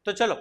तो चलो,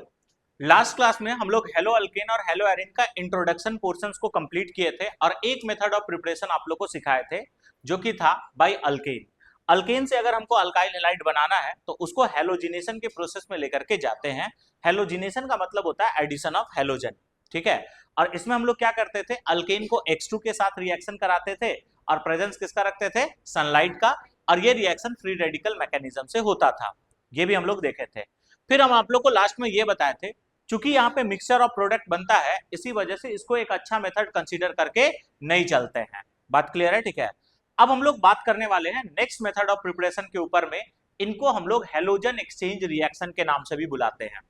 last class में हम लोग हेलो अल्केन और हेलो एरिन का इंट्रोडक्शन पोर्शंस को कंप्लीट किए थे और एक मेथड ऑफ प्रिपरेशन आप लोग को सिखाए थे जो कि था बाय अल्केन। अल्केन से अगर हमको अल्काइल हैलाइड बनाना है तो उसको हेलोजिनेशन के प्रोसेस में लेकर के जाते हैं। हेलोजिनेशन का मतलब होता है एडिशन ऑफ हेलोजन, ठीक है। और इसमें हम लोग क्या करते थे, अल्केन को X2 के साथ रिएक्शन कराते थे और प्रेजेंस किसका रखते थे, सनलाइट का, और ये रिएक्शन फ्री रेडिकल मैकेनिज्म से होता था, ये भी हम लोग देखे थे। फिर हम आप लोग को लास्ट में ये बताए थे, चूंकि यहाँ पे मिक्सचर ऑफ प्रोडक्ट बनता है इसी वजह से इसको एक अच्छा मेथड कंसीडर करके नहीं चलते हैं। बात क्लियर है, ठीक है। अब हम लोग बात करने वाले हैं नेक्स्ट मेथड ऑफ प्रिपरेशन के ऊपर में। इनको हम लोग हेलोजन एक्सचेंज रिएक्शन के नाम से भी बुलाते हैं।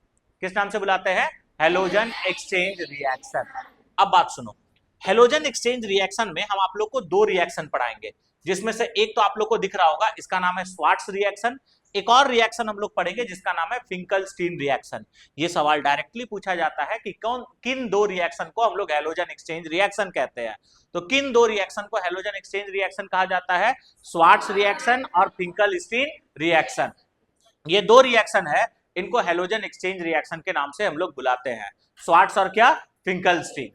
किस नाम से बुलाते हैं, हेलोजन एक्सचेंज रिएक्शन। अब बात सुनो, हेलोजन एक्सचेंज रिएक्शन में हम आप लोग को दो रिएक्शन पढ़ाएंगे, जिसमें से एक तो आप लोग को दिख रहा होगा, इसका नाम है स्वार्ट्स रिएक्शन। एक और रिएक्शन हम लोग पढ़ेंगे जिसका नाम है फिंकलस्टीन रिएक्शन। ये सवाल डायरेक्टली पूछा जाता है कि कौन किन दो रिएक्शन को हम लोग हेलोजन एक्सचेंज रिएक्शन कहते हैं। तो किन दो रिएक्शन को हेलोजन एक्सचेंज रिएक्शन कहा जाता है, स्वार्ट्स रिएक्शन और फिंकलस्टीन रिएक्शन। ये दो रिएक्शन है, इनको हेलोजन एक्सचेंज रिएक्शन के नाम से हम लोग बुलाते हैं, स्वार्ट्स और क्या, फिंकलस्टीन।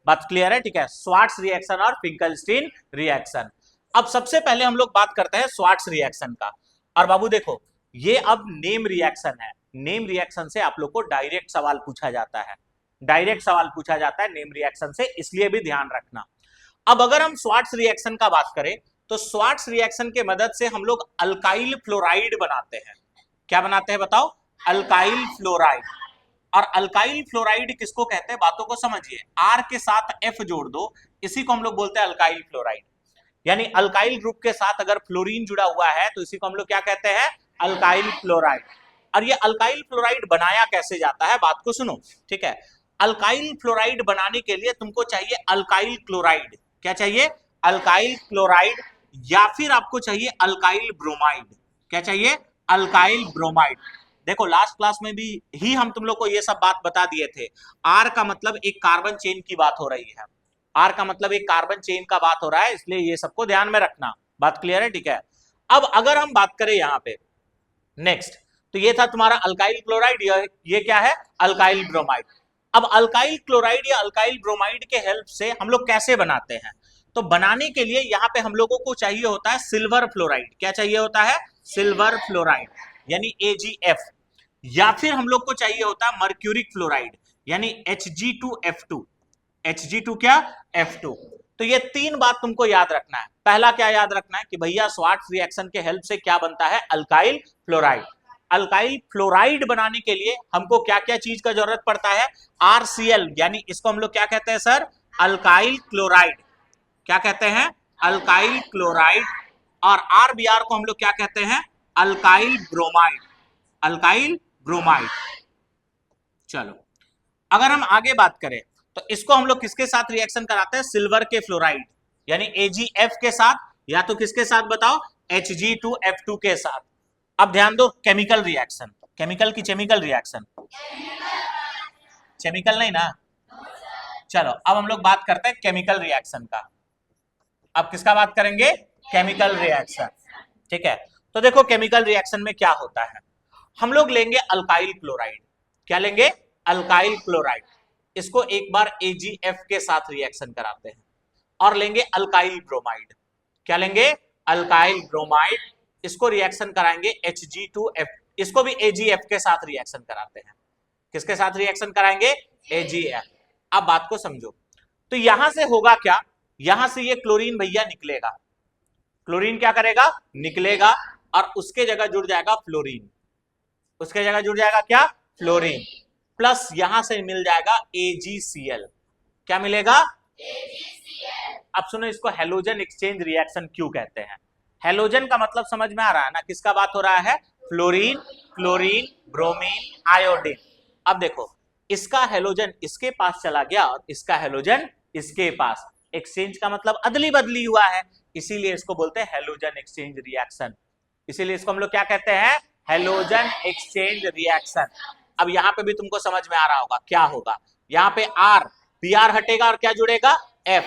बात क्लियर है, ठीक है। स्वार्ट्स रिएक्शन और फिंकलस्टीन रिएक्शन। अब सबसे पहले हम लोग बात करते हैं स्वार्ट्स रिएक्शन का। और बाबू देखो, ये अब नेम रिएक्शन है। नेम रिएक्शन से आप लोग को डायरेक्ट सवाल पूछा जाता है, डायरेक्ट सवाल पूछा जाता है नेम रिएक्शन से, इसलिए भी ध्यान रखना। अब अगर हम स्वार्ट्स रिएक्शन का बात करें तो स्वार्ट्स रिएक्शन के मदद से हम लोग अल्काइल फ्लोराइड बनाते हैं। क्या बनाते हैं बताओ, अल्काइल फ्लोराइड। और अल्काइल फ्लोराइड किसको कहते हैं, बातों को समझिए। आर के साथ एफ जोड़ दो, इसी को हम लोग बोलते हैं अल्काइल फ्लोराइड। यानी अल्काइल ग्रुप के साथ अगर फ्लोरीन जुड़ा हुआ है तो इसी को हम लोग क्या कहते हैं, अल्काइल फ्लोराइड। और ये अल्काइल फ्लोराइड बनाया कैसे जाता है, बात को सुनो, ठीक है। अल्काइल फ्लोराइड बनाने के लिए तुमको चाहिए अल्काइल क्लोराइड। क्या चाहिए, अल्काइल क्लोराइड, या फिर आपको चाहिए अल्काइल ब्रोमाइड। क्या चाहिए, अल्काइल ब्रोमाइड। देखो लास्ट क्लास में भी ही हम तुम लोग को ये सब बात बता दिए थे। आर का मतलब एक कार्बन चेन की बात हो रही है, आर का मतलब एक कार्बन चेन का बात हो रहा है, इसलिए ये सबको ध्यान में रखना। बात क्लियर है, ठीक है। अब अगर हम बात करें यहां पे नेक्स्ट, तो ये था तुम्हारा अल्काइल क्लोराइड, ये क्या है, अल्काइल ब्रोमाइड। अब अल्काइल क्लोराइड या अल्काइल ब्रोमाइड के हेल्प से हम लोग कैसे बनाते हैं, तो बनाने के लिए यहां पे हम लोगों को चाहिए होता है सिल्वर फ्लोराइड। क्या चाहिए होता है, सिल्वर फ्लोराइड यानी AgF, या फिर हम लोग को चाहिए होता है मर्क्यूरिक फ्लोराइड यानी Hg2F2। Hg2 क्या, F2। तो ये तीन बात तुमको याद रखना है। पहला क्या याद रखना है कि भैया स्वार्ट्स रिएक्शन के हेल्प से क्या बनता है, अल्काइल फ्लोराइड। अल्काइल फ्लोराइड बनाने के लिए हमको क्या क्या चीज का जरूरत पड़ता है, RCl, यानी इसको हम लोग क्या कहते हैं सर, अल्काइल क्लोराइड। क्या कहते हैं, अल्काइल क्लोराइड। और RBr को हम लोग क्या कहते हैं, अल्काइल ब्रोमाइड, अल्काइल ब्रोमाइड। चलो अगर हम आगे बात करें तो इसको हम लोग किसके साथ रिएक्शन कराते हैं, सिल्वर के फ्लोराइड यानी AgF के साथ, या तो किसके साथ बताओ, Hg2F2 के साथ। अब ध्यान दो, केमिकल रिएक्शन, केमिकल की केमिकल रिएक्शन, केमिकल नहीं ना। चलो अब हम लोग बात करते हैं केमिकल रिएक्शन का। अब किसका बात करेंगे, केमिकल रिएक्शन, ठीक है। तो देखो केमिकल रिएक्शन में क्या होता है, हम लोग लेंगे अल्काइल क्लोराइड। क्या लेंगे, अल्काइल क्लोराइड। इसको एक बार AgF के साथ रिएक्शन कराते हैं और लेंगे अल्काइल ब्रोमाइड। क्या लेंगे, अल्काइल ब्रोमाइड। इसको रिएक्शन कराएंगे Hg2F, इसको भी AgF के साथ रिएक्शन कराते हैं। किसके साथ रिएक्शन कराएंगे, AgF। अब बात को समझो, तो यहां से होगा क्या, यहां से ये क्लोरीन भैया निकलेगा, क्लोरीन क्या करेगा, निकलेगा, और उसके जगह जुड़ जाएगा फ्लोरीन। उसके जगह जुड़ जाएगा क्या, फ्लोरीन, प्लस यहां से मिल जाएगा AgCl। क्या मिलेगा, AgCl। अब सुनो, इसको हेलोजन एक्सचेंज रिएक्शन क्यों कहते हैं। हेलोजन का मतलब समझ में आ रहा है ना, किसका बात हो रहा है, फ्लोरीन, क्लोरीन, ब्रोमीन, आयोडीन। अब देखो, इसका हेलोजन इसके पास चला गया और इसका हेलोजन इसके पास, एक्सचेंज का मतलब अदली बदली हुआ है, इसीलिए इसको बोलते हैं हेलोजन एक्सचेंज रिएक्शन। इसीलिए इसको हम लोग क्या कहते हैं, हेलोजन एक्सचेंज रिएक्शन। अब यहां पे भी तुमको समझ में आ रहा होगा क्या होगा, यहाँ पे Br हटेगा और क्या जुड़ेगा, F,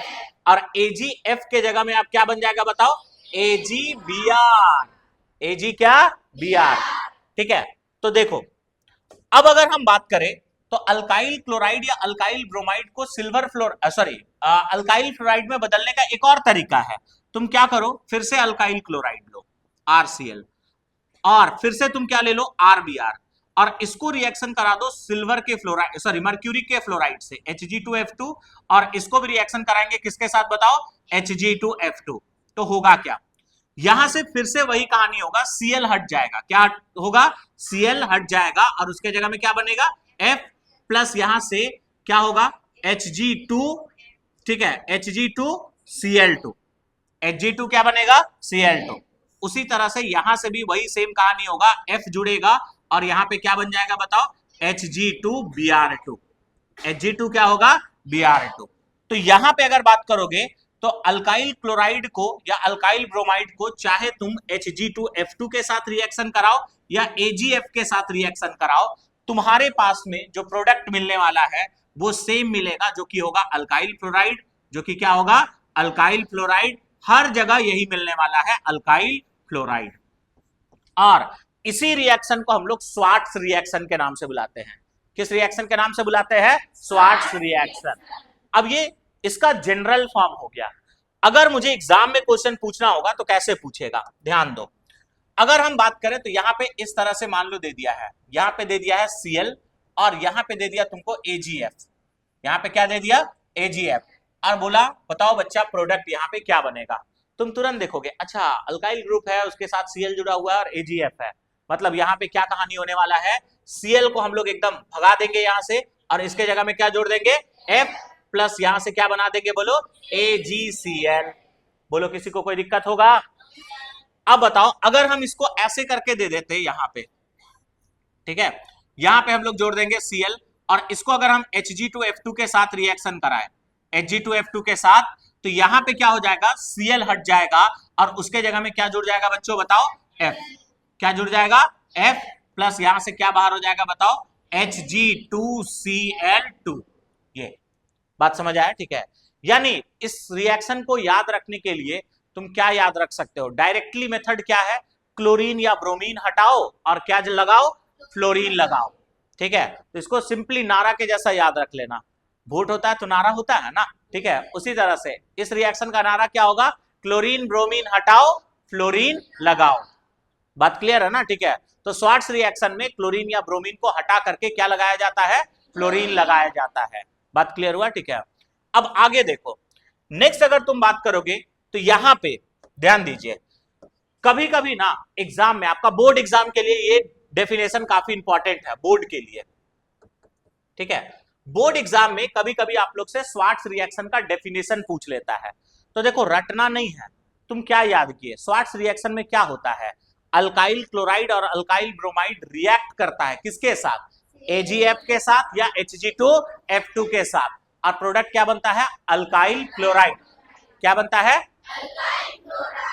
और AgF के जगह में आप क्या बन जाएगा बताओ, AgBr। Ag क्या, Br, ठीक है। तो देखो अब अगर हम बात करें तो अल्काइल क्लोराइड या अल्काइल ब्रोमाइड को सिल्वर अल्काइल फ्लोराइड में बदलने का एक और तरीका है। तुम क्या करो, फिर से अल्काइल क्लोराइड लो RCl, और फिर से तुम क्या ले लो RBr, और इसको रिएक्शन करा दो सिल्वर के फ्लोराइड मर्क्यूरी के फ्लोराइड से Hg2F2, और इसको भी रिएक्शन कराएंगे किसके साथ बताओ, Hg2F2। तो होगा क्या, यहां से फिर से वही कहानी होगा, Cl हट जाएगा, क्या होगा, Cl हट जाएगा, और उसके जगह में क्या बनेगा, F प्लस यहां से क्या होगा Hg2, ठीक है, Hg2Cl2, Hg2 क्या बनेगा, Cl2। उसी तरह से यहां से भी वही सेम कहानी होगा, F जुड़ेगा और यहां पे क्या बन जाएगा बताओ, Hg2Br2, Hg2 क्या होगा, Br2। तो यहां पे अगर बात करोगे तो अल्काइल क्लोराइड को या अल्काइल ब्रोमाइड को चाहे तुम Hg2F2 के साथ रिएक्शन कराओ या AgF के साथ रिएक्शन कराओ, तुम्हारे पास में जो प्रोडक्ट मिलने वाला है वो सेम मिलेगा, जो कि होगा अल्काइल फ्लोराइड, जो कि क्या होगा, अल्काइल फ्लोराइड। हर जगह यही मिलने वाला है, अल्काइल फ्लोराइड। और इसी रिएक्शन को हम लोग स्वार्ट्स रिएक्शन के नाम से बुलाते हैं। किस रिएक्शन के नाम से बुलाते हैं, स्वार्ट्स रिएक्शन। अब ये इसका जनरल फॉर्म हो गया। अगर मुझे एग्जाम में क्वेश्चन पूछना होगा तो कैसे पूछेगा, ध्यान दो। अगर हम बात करें तो यहां पे इस तरह से मान लो दे दिया है, यहां पे दे दिया है Cl और यहां पे दे दिया तुमको AgF, यहां पे क्या दे दिया, AgF, और बोला बताओ बच्चा प्रोडक्ट यहां पे क्या बनेगा। तुम तुरंत देखोगे, अच्छा अल्काइल ग्रुप है, उसके साथ Cl जुड़ा हुआ है और AgF है, मतलब यहां पे क्या कहानी होने वाला है, Cl को हम लोग एकदम भगा देंगे यहां से, और इसके जगह में क्या जोड़ देंगे, F प्लस यहां से क्या बना देंगे, बोलो AgCl। बोलो किसी को कोई दिक्कत होगा। अब बताओ अगर हम इसको ऐसे करके दे देते यहां पे, ठीक है, यहां पे हम लोग जोड़ देंगे Cl, और इसको अगर हम Hg2F2 के साथ रिएक्शन कराएं, Hg2F2 के साथ, तो यहां पे क्या हो जाएगा, Cl हट जाएगा और उसके जगह में क्या जुड़ जाएगा बच्चों बताओ, F। क्या जुड़ जाएगा, F प्लस यहां से क्या बाहर हो जाएगा बताओ, Hg2Cl2। ये बात समझ आया, ठीक है। यानी इस रिएक्शन को याद रखने के लिए तुम क्या याद रख सकते हो, डायरेक्टली मेथड क्या है, क्लोरीन या ब्रोमीन हटाओ और क्या लगाओ, फ्लोरीन लगाओ, ठीक है। तो इसको सिंपली नारा के जैसा याद रख लेना, वोट होता है तो नारा होता है ना, ठीक है। उसी तरह से इस रिएक्शन का नारा क्या होगा, क्लोरीन ब्रोमीन हटाओ फ्लोरीन लगाओ। बात क्लियर है ना, ठीक है। तो स्वार्ट्स रिएक्शन में क्लोरीन या ब्रोमीन को हटा करके क्या लगाया जाता है, फ्लोरीन लगाया जाता है। बात क्लियर हुआ, ठीक है। अब आगे देखो, नेक्स्ट अगर तुम बात करोगे तो यहां पे ध्यान दीजिए, कभी कभी ना एग्जाम में, आपका बोर्ड एग्जाम के लिए ये डेफिनेशन काफी इंपॉर्टेंट है, बोर्ड के लिए, ठीक है। बोर्ड एग्जाम में कभी कभी आप लोग से स्वार्ट्स रिएक्शन का डेफिनेशन पूछ लेता है। तो देखो रटना नहीं है, तुम क्या याद किए, स्वार्ट्स रिएक्शन में क्या होता है, अल्काइल क्लोराइड और अल्काइल ब्रोमाइड रिएक्ट करता है किसके साथ, AgF के साथ या Hg2F2 के साथ, और प्रोडक्ट क्या बनता है, अल्काइल क्लोराइड। क्या बनता है,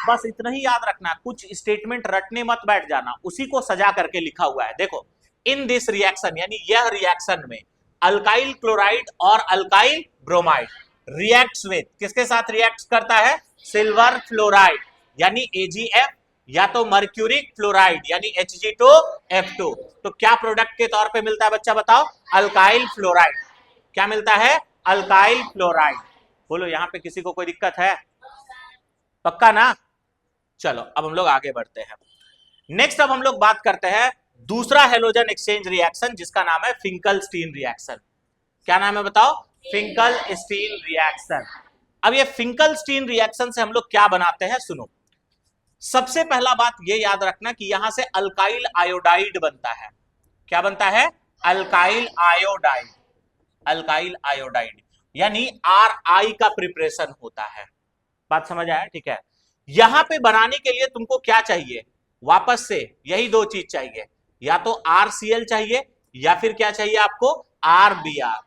बस इतना ही याद रखना, कुछ स्टेटमेंट रटने मत बैठ जाना, उसी को सजा करके लिखा हुआ है। देखो इन दिस रिएक्शन, यानी यह रिएक्शन में अल्काइल क्लोराइड और अल्काइल ब्रोमाइड रिएक्ट्स विद, किसके साथ रिएक्ट करता है, सिल्वर फ्लोराइड यानी AgF, या तो मर्क्यूरिक फ्लोराइड यानी Hg2F2। तो क्या प्रोडक्ट के तौर पे मिलता है बच्चा बताओ, अल्काइल फ्लोराइड। क्या मिलता है, अल्काइल फ्लोराइड। बोलो यहां पे किसी को कोई दिक्कत है, पक्का ना। चलो अब हम लोग आगे बढ़ते हैं। नेक्स्ट अब हम लोग बात करते हैं दूसरा हेलोजन एक्सचेंज रिएक्शन, जिसका नाम है फिंकल-स्टीन रिएक्शन। क्या नाम है बताओ, फिंकल-स्टीन रिएक्शन। अब ये फिंकल-स्टीन रिएक्शन से हम लोग क्या बनाते हैं, सुनो। सबसे पहला बात ये याद रखना कि यहां से अल्काइल आयोडाइड बनता है। क्या बनता है, अल्काइल आयोडाइड। अल्काइल आयोडाइड यानी Ri का प्रिपरेशन होता है। बात समझ आया, ठीक है। यहां पे बनाने के लिए तुमको क्या चाहिए, वापस से यही दो चीज चाहिए, या तो RCl चाहिए या फिर क्या चाहिए आपको, RBr।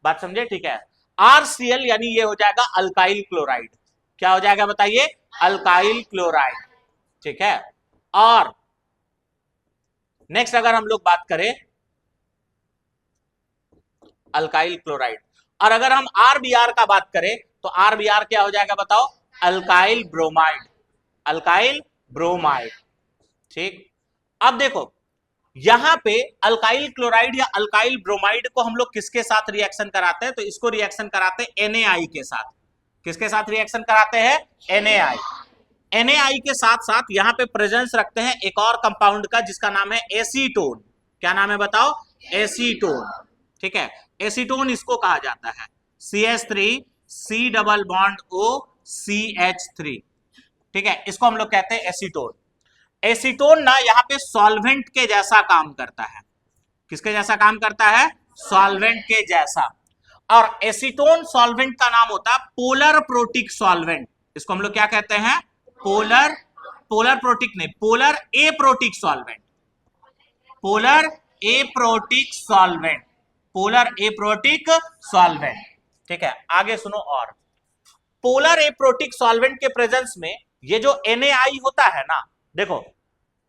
बात समझे, ठीक है। RCl यानी ये हो जाएगा अल्काइल क्लोराइड। क्या हो जाएगा बताइए, अल्काइल क्लोराइड, ठीक है। और नेक्स्ट अगर हम लोग बात करें अल्काइल क्लोराइड, और अगर हम RBr का बात करें तो RBr क्या हो जाएगा बताओ, अल्काइल ब्रोमाइड। अल्काइल ब्रोमाइड, ठीक। अब देखो यहां पे अल्काइल क्लोराइड या अल्काइल ब्रोमाइड को हम लोग किसके साथ रिएक्शन कराते हैं? तो इसको रिएक्शन कराते हैं NaI के साथ। किसके साथ रिएक्शन कराते हैं? NaI। NaI के साथ साथ यहां पे प्रेजेंस रखते हैं एक और कंपाउंड का जिसका नाम है एसीटोन। क्या नाम है बताओ? एसीटोन। ठीक है, एसीटोन इसको कहा जाता है। CH3 C double bond O CH3। ठीक है, इसको हम लोग कहते हैं एसीटोन। एसीटोन ना यहाँ पे सॉल्वेंट के जैसा काम करता है। किसके जैसा काम करता है? सॉल्वेंट के जैसा। और एसीटोन सॉल्वेंट का नाम होता है पोलर प्रोटिक सॉल्वेंट। इसको हम लोग क्या कहते हैं? पोलर प्रोटिक नहीं, polar aprotic solvent. Polar aprotic solvent. Polar aprotic solvent. ठीक है, आगे सुनो। और पोलर एप्रोटिक सॉल्वेंट के प्रेजेंस में ये जो NaI होता है ना, देखो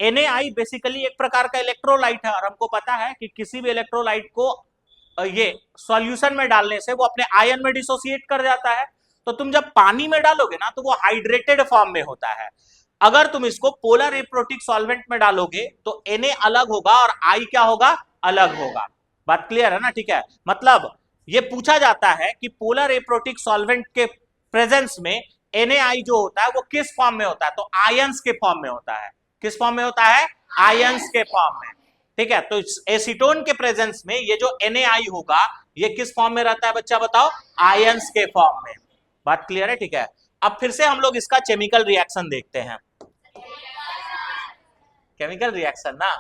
NaI बेसिकली एक प्रकार का इलेक्ट्रोलाइट है और हमको पता है कि किसी भी इलेक्ट्रोलाइट को ये सॉल्यूशन में डालने से वो अपने आयन में डिसोसिएट कर जाता है। तो तुम जब पानी में डालोगे ना तो वो हाइड्रेटेड फॉर्म में होता है। अगर तुम इसको पोलर एप्रोटिक सॉल्वेंट में डालोगे तो Na अलग होगा और I क्या होगा? अलग होगा। बात क्लियर है ना? ठीक है, मतलब ये पूछा जाता है कि पोलर एप्रोटिक सॉल्वेंट के प्रेजेंस में NaI जो होता है वो किस फॉर्म में होता है? तो आयंस के फॉर्म में होता है। किस फॉर्म में होता है? आयंस के फॉर्म में। ठीक है, तो एसीटोन के प्रेजेंस में ये जो NaI होगा ये किस फॉर्म में रहता है बच्चा बताओ? आयंस के फॉर्म में। बात क्लियर है? ठीक है, अब फिर से हम लोग इसका केमिकल रिएक्शन देखते हैं। केमिकल रिएक्शन ना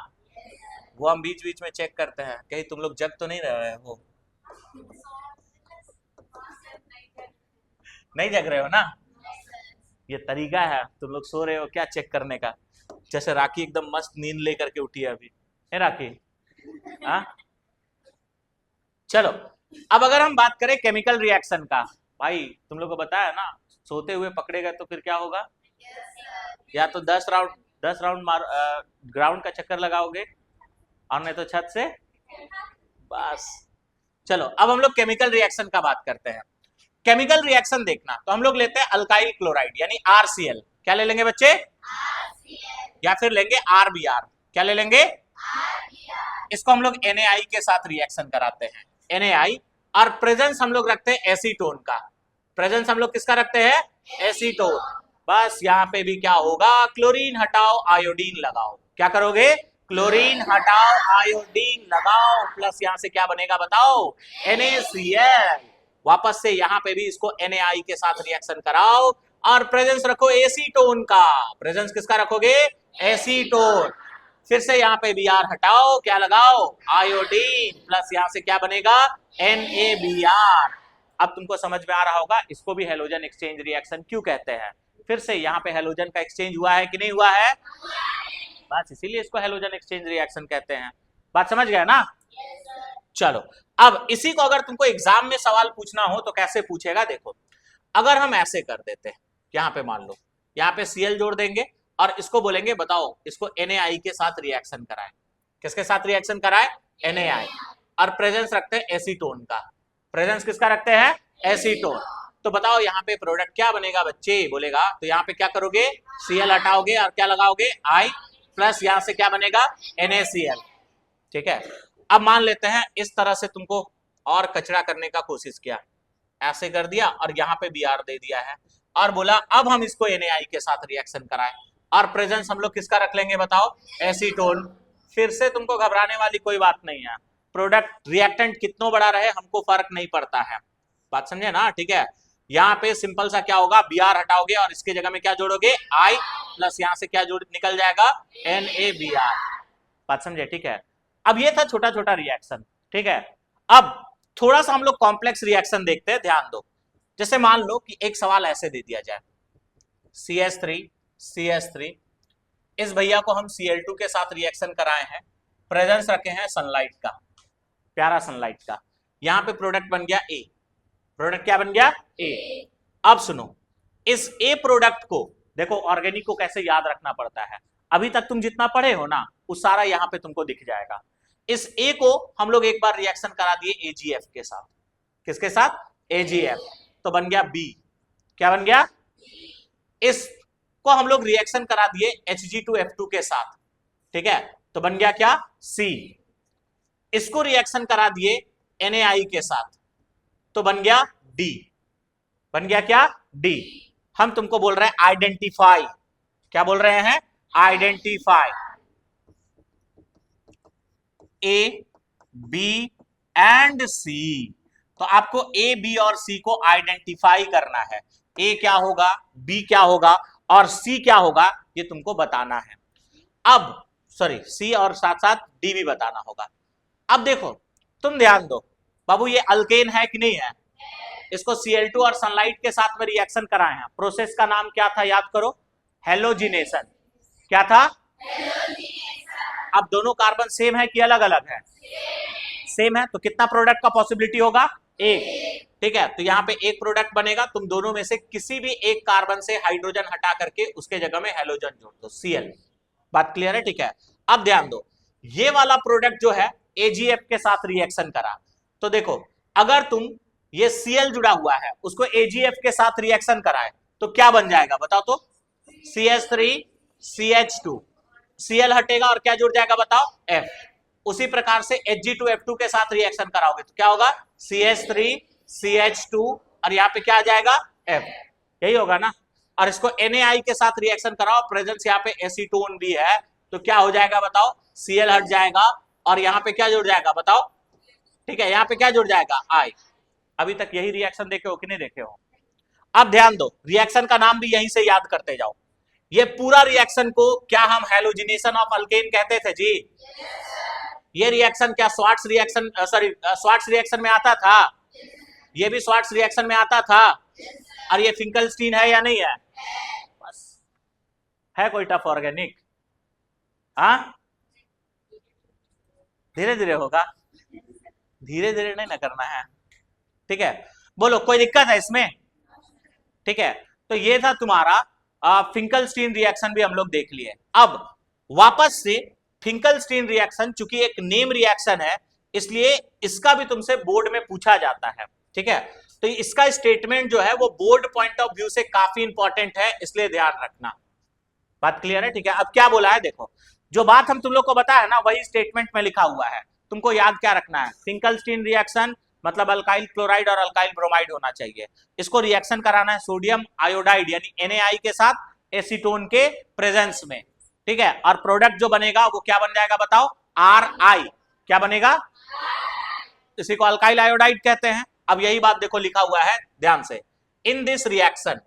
वो हम बीच बीच में चेक करते हैं, कहीं तुम लोग जग तो नहीं रहे हो? नहीं जग रहे हो ना? ये तरीका है, तुम लोग सो रहे हो क्या चेक करने का? जैसे राखी एकदम मस्त नींद लेकर के उठी है अभी, है राखी? हाँ, चलो अब अगर हम बात करें केमिकल रिएक्शन का, भाई तुम लोग को बताया ना, सोते हुए पकड़े गए तो फिर क्या होगा? या तो 10 राउंड ग्राउंड का चक्कर लगाओगे और नहीं तो छत से। बस चलो अब हम लोग केमिकल रिएक्शन का बात करते हैं। केमिकल रिएक्शन देखना तो हम लोग लेते हैं अल्काइल क्लोराइड यानी RCl। क्या ले लेंगे बच्चे? या फिर लेंगे RBr। क्या ले लेंगे? इसको हम लोग NaI के साथ रिएक्शन कराते हैं, NaI। और प्रेजेंस हम लोग रखते हैं एसीटोन का। प्रेजेंस हम लोग किसका रखते हैं? एसीटोन। बस यहाँ पे भी क्या होगा? क्लोरीन हटाओ आयोडीन लगाओ। क्या करोगे? क्लोरीन हटाओ आयोडीन लगाओ, प्लस यहाँ से क्या बनेगा बताओ? NaCl। वापस से यहाँ पे भी इसको NaI के साथ रिएक्शन कराओ और प्रेजेंस रखो एसीटोन का। प्रेजेंस किसका रखोगे? एसीटोन। फिर से यहाँ पे Br हटाओ, क्या लगाओ? आयोडीन, प्लस यहाँ से क्या बनेगा? NaBr। अब तुमको समझ में आ रहा होगा इसको भी हेलोजन एक्सचेंज रिएक्शन क्यों कहते हैं। फिर से यहाँ पे हेलोजन का एक्सचेंज हुआ है कि नहीं हुआ है? बस इसीलिए इसको हेलोजन एक्सचेंज रिएक्शन कहते हैं। बात समझ गया ना? चलो अब इसी को अगर तुमको एग्जाम में सवाल पूछना हो तो कैसे पूछेगा देखो। अगर हम ऐसे कर देते हैं, यहाँ पे मान लो यहाँ पे Cl जोड़ देंगे और इसको बोलेंगे बताओ इसको NaI के साथ रिएक्शन कराए। किसके साथ रिएक्शन कराए? NaI। और प्रेजेंस रखते हैं एसीटोन का। प्रेजेंस किसका रखते हैं? एसीटोन। तो बताओ यहाँ पे प्रोडक्ट क्या बनेगा बच्चे? बोलेगा तो यहाँ पे क्या करोगे? Cl हटाओगे और क्या लगाओगे? I, प्लस यहाँ से क्या बनेगा? NaCl। ठीक है, अब मान लेते हैं इस तरह से तुमको और कचरा करने का कोशिश किया, ऐसे कर दिया और यहाँ पे Br दे दिया है और बोला अब हम इसको NaI के साथ रिएक्शन कराएं और प्रेजेंस हम लोग किसका रख लेंगे बताओ? एसीटोन। फिर से तुमको घबराने वाली कोई बात नहीं है, प्रोडक्ट रिएक्टेंट कितना बड़ा रहे हमको फर्क नहीं पड़ता है। बात समझे ना? ठीक है, यहाँ पे सिंपल सा क्या होगा? Br हटाओगे और इसके जगह में क्या जोड़ोगे? I, प्लस यहाँ से क्या जोड़ निकल जाएगा? NaBr। बात समझे? ठीक है, अब ये था छोटा छोटा रिएक्शन। ठीक है, अब थोड़ा सा हम लोग कॉम्प्लेक्स रिएक्शन देखते हैं, ध्यान दो। जैसे मान लो कि एक सवाल ऐसे दे दिया जाए, CH3 इस भैया को हम Cl2 के साथ रिएक्शन कराए हैं, प्रेजेंस रखे हैं सनलाइट का, प्यारा सनलाइट का। यहां पे प्रोडक्ट बन गया A। प्रोडक्ट क्या बन गया? A। अब सुनो, इस A प्रोडक्ट को देखो, ऑर्गेनिक को कैसे याद रखना पड़ता है। अभी तक तुम जितना पढ़े हो ना वो सारा यहाँ पे तुमको दिख जाएगा। इस A को हम लोग एक बार रिएक्शन करा दिए AgF के साथ। किसके साथ? AgF। तो बन गया B। क्या बन गया? इसको हम लोग रिएक्शन करा दिए Hg2F2 के साथ। ठीक है, तो बन गया क्या, सी। इसको रिएक्शन करा दिए NaI के साथ, तो बन गया डी। बन गया क्या, डी। हम तुमको बोल रहे हैं आइडेंटिफाई। क्या बोल रहे हैं, आइडेंटिफाई ए बी एंड सी। तो आपको ए बी और सी को आइडेंटिफाई करना है। ए क्या होगा, बी क्या होगा और सी क्या होगा, ये तुमको बताना है। अब सॉरी, सी और साथ साथ डी भी बताना होगा। अब देखो, तुम ध्यान दो बाबू, ये अल्केन है कि नहीं है। इसको Cl2 और सनलाइट के साथ में रिएक्शन कराए हैं। प्रोसेस का नाम क्या था, याद करो, हेलोजिनेशन। क्या था, अब दोनों कार्बन सेम है कि अलग अलग है, सेम है, तो कितना प्रोडक्ट का पॉसिबिलिटी होगा, एक। ठीक है, तो यहाँ पे एक प्रोडक्ट बनेगा, तुम दोनों में से किसी भी एक कार्बन से हाइड्रोजन हटा करके उसके जगह में हेलोजन जोड़ दो, Cl। बात क्लियर है, ठीक है। अब ध्यान दो, ये वाला प्रोडक्ट जो है AgF के साथ रिएक्शन करा, तो देखो अगर तुम ये Cl जुड़ा हुआ है उसको AgF के साथ रिएक्शन कराए तो क्या बन जाएगा बताओ तो, CH3CH2, Cl हटेगा और क्या जुड़ जाएगा बताओ, F। उसी प्रकार से Hg2F2 के साथ रिएक्शन कराओगे तो क्या होगा, CH3CH2 और यहाँ पे क्या आ जाएगा, F। यही होगा ना। और इसको NaI के साथ रिएक्शन कराओ, प्रेजेंस यहाँ पे एसीटोन भी है, तो क्या हो जाएगा बताओ, Cl हट जाएगा और यहाँ पे क्या जुड़ जाएगा बताओ, ठीक है, यहाँ पे क्या जुड़ जाएगा, I। अभी तक यही रिएक्शन देखे हो कि नहीं देखे हो। अब ध्यान दो, रिएक्शन का नाम भी यहीं से याद करते जाओ। ये पूरा रिएक्शन को क्या हम हैलोजिनेशन ऑफ अल्केन कहते थे जी। ये रिएक्शन क्या Swarts reaction, sorry Swarts reaction में आता था, ये भी स्वार्ट्स रिएक्शन में आता था, और ये फिंकलस्टीन है या नहीं है, बस है कोई टफ ऑर्गेनिक, हाँ धीरे धीरे होगा, धीरे धीरे नहीं ना करना है, ठीक है। बोलो कोई दिक्कत है इसमें, ठीक है। तो ये था तुम्हारा फिंकलस्टीन रिएक्शन भी हम लोग देख लिए। अब वापस से फिंकलस्टीन रिएक्शन, चूंकि एक नेम रिएक्शन है इसलिए इसका भी तुमसे बोर्ड में पूछा जाता है, ठीक है। तो इसका स्टेटमेंट जो है वो बोर्ड पॉइंट ऑफ व्यू से काफी इंपॉर्टेंट है, इसलिए ध्यान रखना। बात क्लियर है, ठीक है। अब क्या बोला है देखो, जो बात हम तुम लोग को बताया ना वही स्टेटमेंट में लिखा हुआ है, तुमको याद क्या रखना है, फिंकलस्टीन रिएक्शन मतलब अल्काइल क्लोराइड और अल्काइल ब्रोमाइड होना चाहिए। इसको रिएक्शन कराना है सोडियम आयोडाइड यानी NaI के साथ एसीटोन के प्रेजेंस में, ठीक है। और प्रोडक्ट जो बनेगा वो क्या बन जाएगा बताओ, Ri। क्या बनेगा, इसी को अल्काइल आयोडाइड कहते हैं। अब यही बात देखो लिखा हुआ है ध्यान से, in this reaction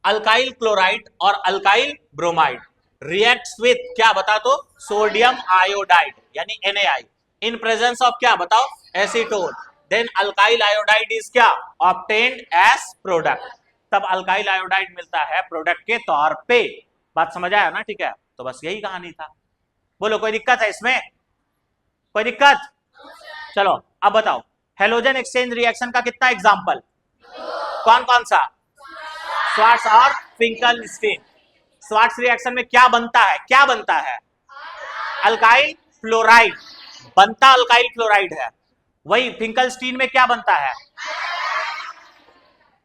alkyl chloride और अल्काइल ब्रोमाइड रिएक्ट्स विथ क्या बता तो, सोडियम आयोडाइड यानी NaI इन प्रेजेंस ऑफ क्या बताओ, acetone. Then alkyl iodide is क्या, ऑब्टेन्ड एज प्रोडक्ट। तब अल्काइल आयोडाइड मिलता है प्रोडक्ट के तौर पे। बात समझ आया ना, ठीक है। तो बस यही कहानी था। बोलो कोई दिक्कत है इसमें, कोई दिक्कत, चलो अब बताओ, हेलोजन एक्सचेंज रिएक्शन का कितना एग्जांपल, कौन कौन सा, स्वार्ट्स और फिंकलस्टीन। स्वार्ट्स रिएक्शन में क्या बनता है, क्या बनता है, अल्काइल फ्लोराइड बनता, अल्काइल क्लोराइड है। वही फिंकलस्टीन में क्या बनता है,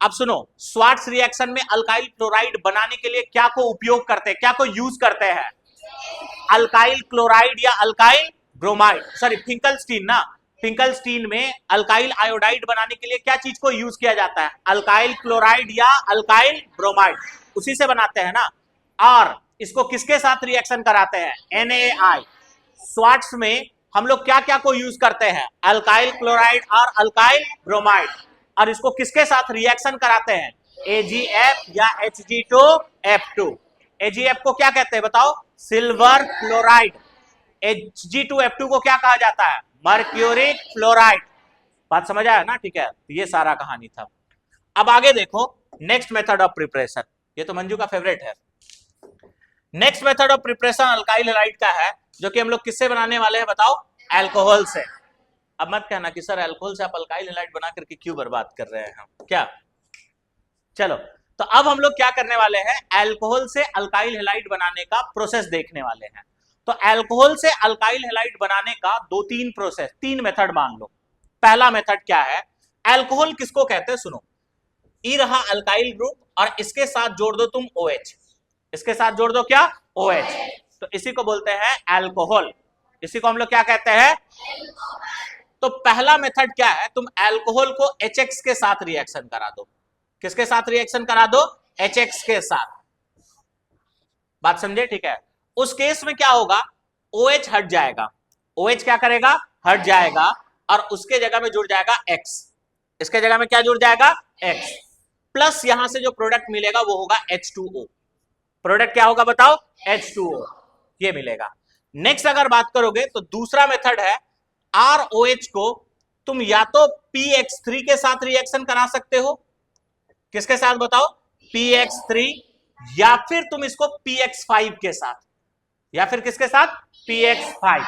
अब सुनो, स्वार्ट्स रिएक्शन में अल्काइल क्लोराइड बनाने के लिए क्या को उपयोग करते हैं, क्या को यूज करते हैं, अल्काइल क्लोराइड या अल्काइल ब्रोमाइड, सॉरी फिंकलस्टीन ना, फिंकलस्टीन में अल्काइल आयोडाइड बनाने के लिए क्या चीज को यूज किया जाता है, अल्काइल क्लोराइड या अल्काइल ब्रोमाइड, उसी से बनाते हैं ना। और इसको किसके साथ रिएक्शन कराते हैं, NaI। स्वार्ट्स में हम लोग क्या क्या को यूज करते हैं, अल्काइल क्लोराइड और अल्काइल ब्रोमाइड, और इसको किसके साथ रिएक्शन कराते हैं, AgF या Hg2F2। AgF को क्या कहते हैं बताओ, सिल्वर फ्लोराइड। Hg2F2 को क्या कहा जाता है, मर्क्यूरिक फ्लोराइड। बात समझ आया ना, ठीक है। तो ये सारा कहानी था। अब आगे देखो नेक्स्ट मेथड ऑफ प्रिपरेशन, ये तो मंजू का फेवरेट है। Next method of preparation alkyl halide का है, जो कि हम लोग किससे बनाने वाले हैं बताओ, अल्कोहल से। अब मत कहना कि सर अल्कोहल से आप अल्काइल हैलाइड बना करके क्यों बर्बाद कर रहे हैं हम, क्या। चलो तो अब हम लोग क्या करने वाले हैं, अल्कोहल से अल्काइल हैलाइड बनाने का प्रोसेस देखने वाले हैं। तो अल्कोहल से अल्काइल हैलाइड बनाने का दो तीन प्रोसेस, तीन मेथड मान लो। पहला मेथड क्या है, अल्कोहल किसको कहते हैं सुनो, ई रहा अल्काइल ग्रुप और इसके साथ जोड़ दो तुम OH, इसके साथ जोड़ दो क्या OH। तो इसी को बोलते हैं अल्कोहल। इसी को हम लोग क्या कहते हैं? तो पहला मेथड क्या है, तुम अल्कोहल को HX के साथ रिएक्शन करा दो। किसके साथ रिएक्शन करा दो? HX के साथ। बात समझे? ठीक है। उस केस में क्या होगा, OH हट जाएगा। OH क्या करेगा? हट जाएगा और उसके जगह में जुड़ जाएगा X। इसके जगह में क्या जुड़ जाएगा? X प्लस यहां से जो प्रोडक्ट मिलेगा वो होगा H2O। प्रोडक्ट क्या होगा बताओ? H2O ये मिलेगा। नेक्स्ट अगर बात करोगे तो दूसरा मेथड है, ROH को तुम या तो PX3 के साथ रिएक्शन करा सकते हो। किसके साथ बताओ? PX3, या फिर तुम इसको PX5 के साथ, या फिर किसके साथ? PX5।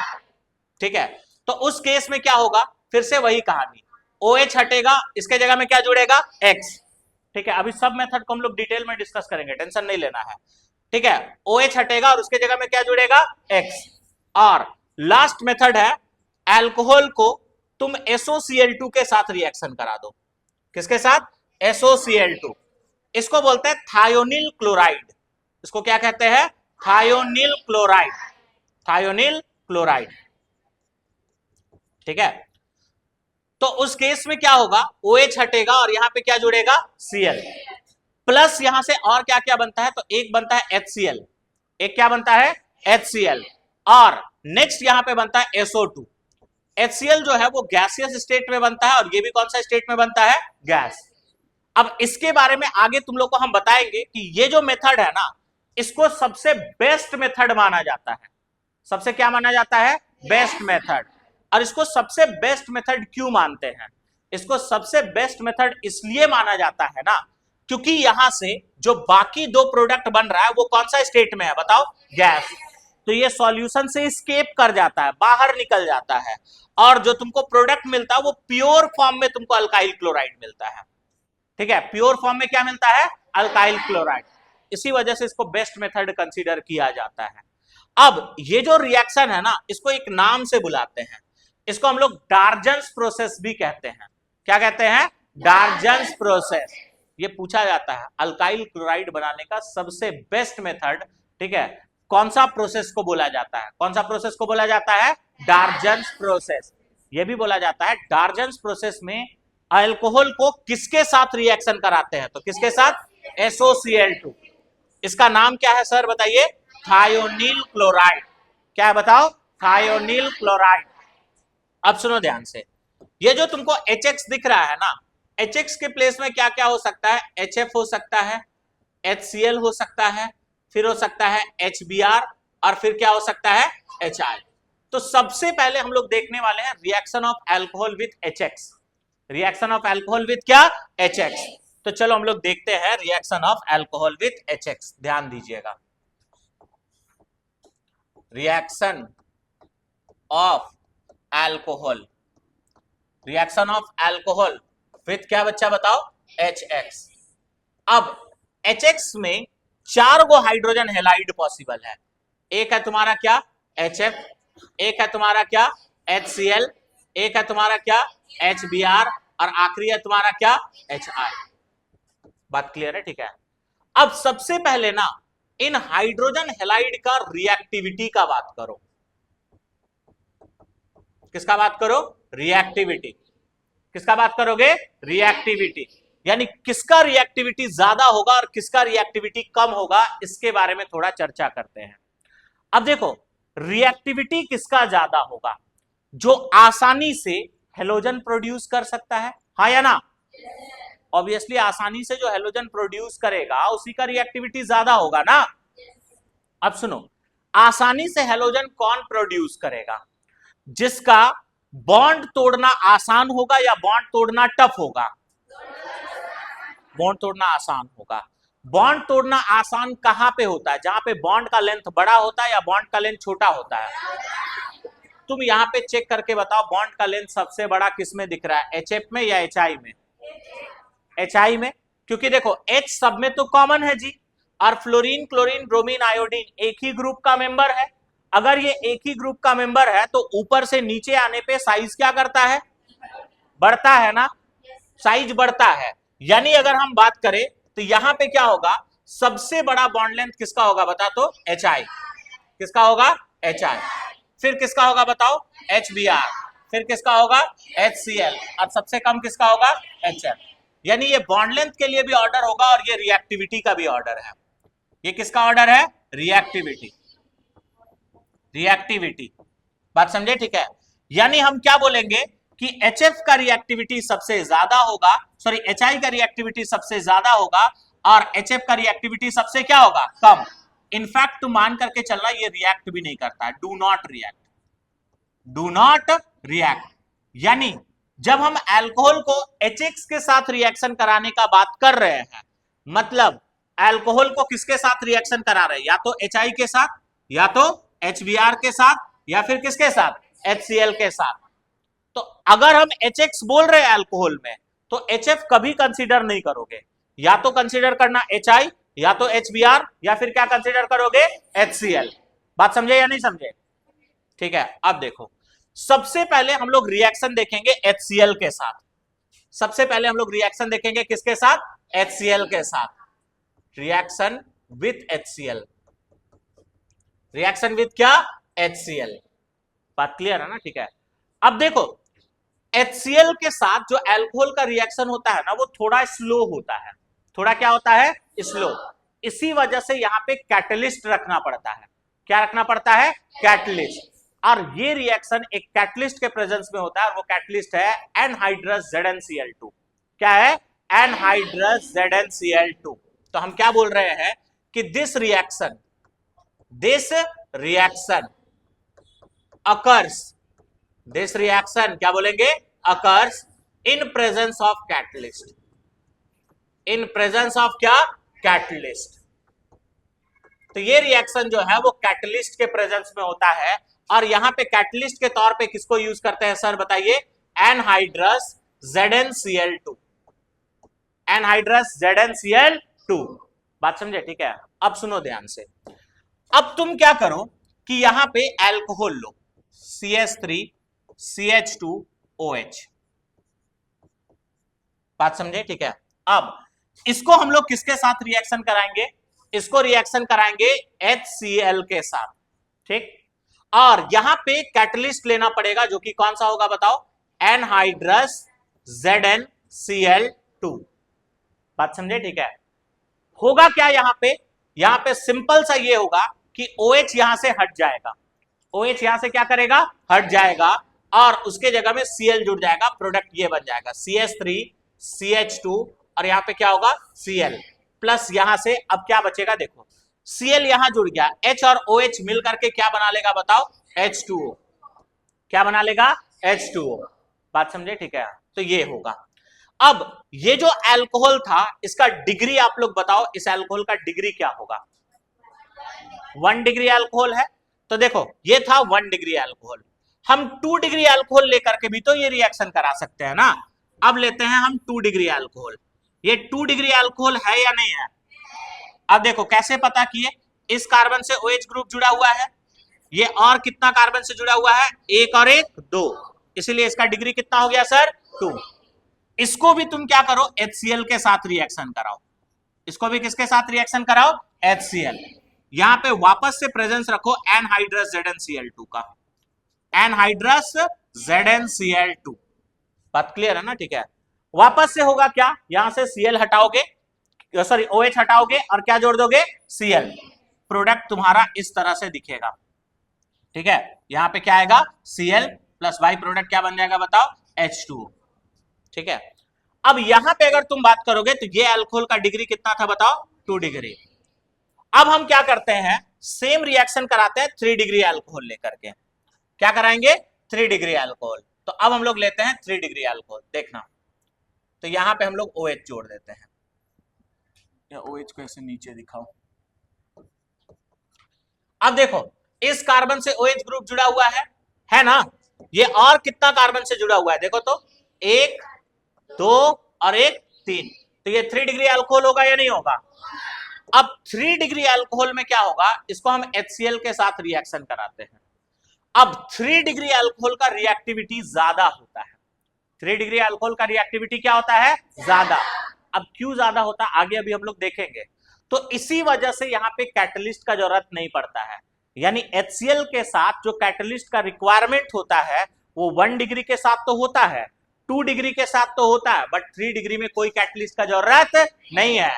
ठीक है। तो उस केस में क्या होगा, फिर से वही कहानी, OH हटेगा, इसके जगह में क्या जुड़ेगा? X। ठीक है। अभी सब मेथड को हम लोग डिटेल में डिस्कस करेंगे, टेंशन नहीं लेना है। ठीक है। OH हटेगा और उसके जगह में क्या जुड़ेगा? X। और लास्ट मेथड है, अल्कोहल को तुम SOCl2 के साथ रिएक्शन करा दो। किसके साथ? SOCl2। इसको बोलते हैं थायोनिल क्लोराइड। इसको क्या कहते हैं? Thionyl chloride. Thionyl chloride. ठीक है। तो उस केस में क्या होगा, OH हटेगा और यहां पे क्या जुड़ेगा? Cl प्लस यहां से और क्या क्या बनता है, तो एक बनता है HCl, एक क्या बनता है? HCl, और नेक्स्ट यहां पे बनता है SO2। HCl जो है वो गैसियस स्टेट में बनता है और ये भी कौन सा स्टेट में बनता है? गैस। अब इसके बारे में आगे तुम लोग को हम बताएंगे कि ये जो मेथड है ना, इसको सबसे बेस्ट मेथड माना जाता है। सबसे क्या माना जाता है? Best method. और इसको सबसे बेस्ट मेथड क्यों मानते हैं? इसको सबसे बेस्ट मेथड इसलिए माना जाता है ना, क्योंकि यहां से जो बाकी दो प्रोडक्ट बन रहा है वो कौन सा स्टेट में है बताओ? गैस। तो ये सॉल्यूशन से स्केप कर जाता है, बाहर निकल जाता है, और जो तुमको प्रोडक्ट मिलता है वो प्योर फॉर्म में तुमको अल्काइल क्लोराइड मिलता है। ठीक है। प्योर फॉर्म में क्या मिलता है? Alkyl chloride. इसी वजह से इसको बेस्ट मेथड कंसीडर किया जाता है। अब ये जो रिएक्शन है ना, इसको एक नाम से बुलाते हैं, इसको हम लोग डार्जन्स प्रोसेस भी कहते हैं। क्या कहते हैं? डार्जन्स प्रोसेस। ये पूछा जाता है अल्काइल क्लोराइड बनाने का सबसे बेस्ट मेथड, ठीक है, कौन सा प्रोसेस को बोला जाता है? कौन सा प्रोसेस को बोला जाता है? डार्जन्स प्रोसेस। ये भी बोला जाता है डार्जन्स प्रोसेस में अल्कोहल को किसके साथ रिएक्शन कराते हैं? तो किसके साथ? SOCl2। इसका नाम क्या है सर बताइए? Thionyl chloride. क्या है बताओ? Thionyl chloride. अब सुनो ध्यान से, ये जो तुमको HX दिख रहा है ना, HX के प्लेस में क्या क्या हो सकता है? HF हो सकता है, HCl हो सकता है, फिर हो सकता है HBr, और फिर क्या हो सकता है? HI। तो सबसे पहले हम लोग देखने वाले हैं reaction of alcohol with HX। Reaction of alcohol with क्या? HX। तो चलो हम लोग देखते हैं reaction of alcohol with HX। ध्यान दीजिएगा, reaction of alcohol, reaction of alcohol with क्या बच्चा बताओ? HX। अब HX में 4 गो हाइड्रोजन हैलाइड पॉसिबल है। एक है तुम्हारा क्या? HF, एक है तुम्हारा क्या? HCl, एक है तुम्हारा क्या? HBr, और आखिरी है तुम्हारा क्या? HI। बात क्लियर है? ठीक है। अब सबसे पहले ना इन हाइड्रोजन हैलाइड का रिएक्टिविटी का बात करो। किसका बात करो? रिएक्टिविटी। किसका बात करोगे? रिएक्टिविटी। यानी किसका रिएक्टिविटी ज्यादा होगा और किसका रिएक्टिविटी कम होगा, इसके बारे में थोड़ा चर्चा करते हैं। अब देखो, रिएक्टिविटी किसका ज्यादा होगा? जो आसानी से हेलोजन प्रोड्यूस कर सकता है, हाँ या ना? ऑब्वियसली आसानी से जो हेलोजन प्रोड्यूस करेगा उसी का रिएक्टिविटी ज्यादा होगा ना। अब सुनो, आसानी से हेलोजन कौन प्रोड्यूस करेगा? जिसका बॉन्ड तोड़ना आसान होगा या बॉन्ड तोड़ना टफ होगा? बॉन्ड तोड़ना आसान होगा। बॉन्ड तोड़ना आसान कहां पे होता है? जहां पे बॉन्ड का लेंथ बड़ा होता है या बॉन्ड का लेंथ छोटा होता है? तुम यहां पे चेक करके बताओ, बॉन्ड का लेंथ सबसे बड़ा किस में दिख रहा है? HF में या HI में? HI में, क्योंकि देखो H सब में तो कॉमन है जी, और फ्लोरीन, क्लोरीन, ब्रोमीन, आयोडीन एक ही ग्रुप का मेंबर है। अगर ये एक ही ग्रुप का मेंबर है तो ऊपर से नीचे आने पे साइज क्या करता है? बढ़ता है ना, साइज बढ़ता है। यानी अगर हम बात करें तो यहां पे क्या होगा? सबसे बड़ा बॉन्ड लेंथ किसका होगा बता तो? HI। किसका होगा HI, फिर किसका होगा बताओ HBr, फिर किसका होगा HCl, और सबसे कम किसका होगा HF। यानी ये बॉन्ड लेंथ के लिए भी ऑर्डर होगा और ये रिएक्टिविटी का भी ऑर्डर है। ये किसका ऑर्डर है रिएक्टिविटी, रिएक्टिविटी, बात समझे ठीक है। यानी हम क्या बोलेंगे कि HF का रिएक्टिविटी सबसे ज्यादा होगा, सॉरी HI का रिएक्टिविटी सबसे ज्यादा होगा और HF का रिएक्टिविटी सबसे क्या होगा कम। इनफैक्ट तुम मान करके चलना ये रिएक्ट भी नहीं करता है, do not react, do not react. यानी जब हम अल्कोहल को HX के साथ रिएक्शन कराने का बात कर रहे हैं, मतलब अल्कोहल को किसके साथ रिएक्शन करा रहे हैं, या तो HI के साथ, या तो HBr के साथ, या फिर किसके साथ HCl के साथ। तो अगर हम HX बोल रहे हैं अल्कोहल में तो HF कभी कंसीडर नहीं करोगे, या तो कंसीडर करना HI, या तो HBr, या फिर क्या कंसीडर करोगे HCl। बात समझे या नहीं समझे ठीक है। अब देखो सबसे पहले हम लोग रिएक्शन देखेंगे HCl के साथ, सबसे पहले हम लोग रिएक्शन देखेंगे किसके साथ HCl के साथ, reaction with HCl, reaction with क्या HCl। बात क्लियर है ना ठीक है। अब देखो HCl के साथ जो अल्कोहल का रिएक्शन होता है ना वो थोड़ा स्लो होता है, थोड़ा क्या होता है स्लो। इसी वजह से यहां पे कैटलिस्ट रखना पड़ता है, क्या रखना पड़ता है कैटलिस्ट। और ये रिएक्शन एक कैटलिस्ट के प्रेजेंस में होता है और वो कैटलिस्ट है एनहाइड्रस ZnCl2। क्या है एनहाइड्रस ZnCl2। तो हम क्या बोल रहे हैं कि this reaction occurs, this reaction क्या बोलेंगे occurs in presence of catalyst, in presence of क्या कैटलिस्ट। तो ये रिएक्शन जो है वो कैटलिस्ट के प्रेजेंस में होता है और यहां पे कैटलिस्ट के तौर पे किसको यूज करते हैं सर बताइए एनहाइड्रस ZnCl2, एनहाइड्रस ZnCl2। बात समझे ठीक है। अब सुनो ध्यान से, अब तुम क्या करो कि यहां पे अल्कोहल लो CH3CH2OH, बात समझे ठीक है। अब इसको हम लोग किसके साथ रिएक्शन कराएंगे, इसको रिएक्शन कराएंगे HCl के साथ ठीक। और यहां पे कैटलिस्ट लेना पड़ेगा जो कि कौन सा होगा बताओ एनहाइड्रस ZnCl2। बात समझे ठीक है। होगा क्या यहां पे सिंपल सा ये होगा कि OH यहां से हट जाएगा, OH यहां से क्या करेगा हट जाएगा और उसके जगह में Cl जुड़ जाएगा, प्रोडक्ट ये बन जाएगा CH3CH2 और यहां पे क्या होगा Cl प्लस यहां से अब क्या बचेगा देखो Cl यहां जुड़ गया, H और OH मिल करके क्या बना लेगा बताओ H2O, क्या बना लेगा H2O। बात समझे ठीक है। तो ये होगा। अब ये जो अल्कोहल था इसका डिग्री आप लोग बताओ, इस अल्कोहल का डिग्री क्या होगा 1 डिग्री अल्कोहल है। तो देखो ये था 1 डिग्री अल्कोहल, हम 2 डिग्री अल्कोहल लेकर के भी तो ये रिएक्शन करा सकते हैं ना। अब लेते हैं हम 2 डिग्री अल्कोहल, ये 2 डिग्री अल्कोहल है या नहीं है। अब देखो कैसे पता किए, इस कार्बन से OH ग्रुप जुड़ा हुआ है, ये और कितना कार्बन से जुड़ा हुआ है 1 और 1 2, इसीलिए इसका डिग्री कितना हो गया सर 2। इसको भी तुम क्या करो HCl के साथ रिएक्शन कराओ, इसको भी किसके साथ रिएक्शन कराओ HCl। यहां पे वापस से प्रेजेंस रखो एनहाइड्रस ZnCl2 का, एनहाइड्रस ZnCl2। बात क्लियर है ना ठीक है। वापस से होगा क्या, यहां से Cl हटाओगे, सॉरी OH हटाओगे और क्या जोड़ दोगे Cl, प्रोडक्ट तुम्हारा इस तरह से दिखेगा ठीक है। यहां पे क्या आएगा Cl प्लस बाई प्रोडक्ट क्या बन जाएगा बताओ H2O ठीक है। अब यहां पे अगर तुम बात करोगे तो ये अल्कोहल का डिग्री कितना था बताओ 2 डिग्री। अब हम क्या करते हैं सेम रिएक्शन कराते हैं 3 डिग्री अल्कोहल लेकर के, क्या कराएंगे 3 डिग्री अल्कोहल। तो अब हम लोग लेते हैं 3 डिग्री अल्कोहल, देखना तो यहां पे हम लोग OH जोड़ देते हैं, या OH को ऐसे नीचे दिखाओ। अब देखो इस कार्बन से OH ग्रुप जुड़ा हुआ है ना, ये और कितना कार्बन से जुड़ा हुआ है देखो तो 1 2 और 1 3, तो ये 3 डिग्री अल्कोहल होगा या नहीं होगा। अब 3 डिग्री अल्कोहल में क्या होगा, इसको हम HCl के साथ रिएक्शन कराते हैं। अब 3 डिग्री अल्कोहल का रिएक्टिविटी ज्यादा होता है, 3 डिग्री अल्कोहल का रिएक्टिविटी क्या होता है ज्यादा। अब क्यों ज्यादा होता है आगे अभी हम लोग देखेंगे। तो इसी वजह से यहां पे कैटलिस्ट का जरूरत नहीं पड़ता है, यानी HCl के साथ जो कैटलिस्ट का रिक्वायरमेंट होता है वो 1 डिग्री के साथ तो होता है, 2 डिग्री के साथ तो होता है, बट 3 डिग्री में कोई कैटलिस्ट का जरूरत नहीं है।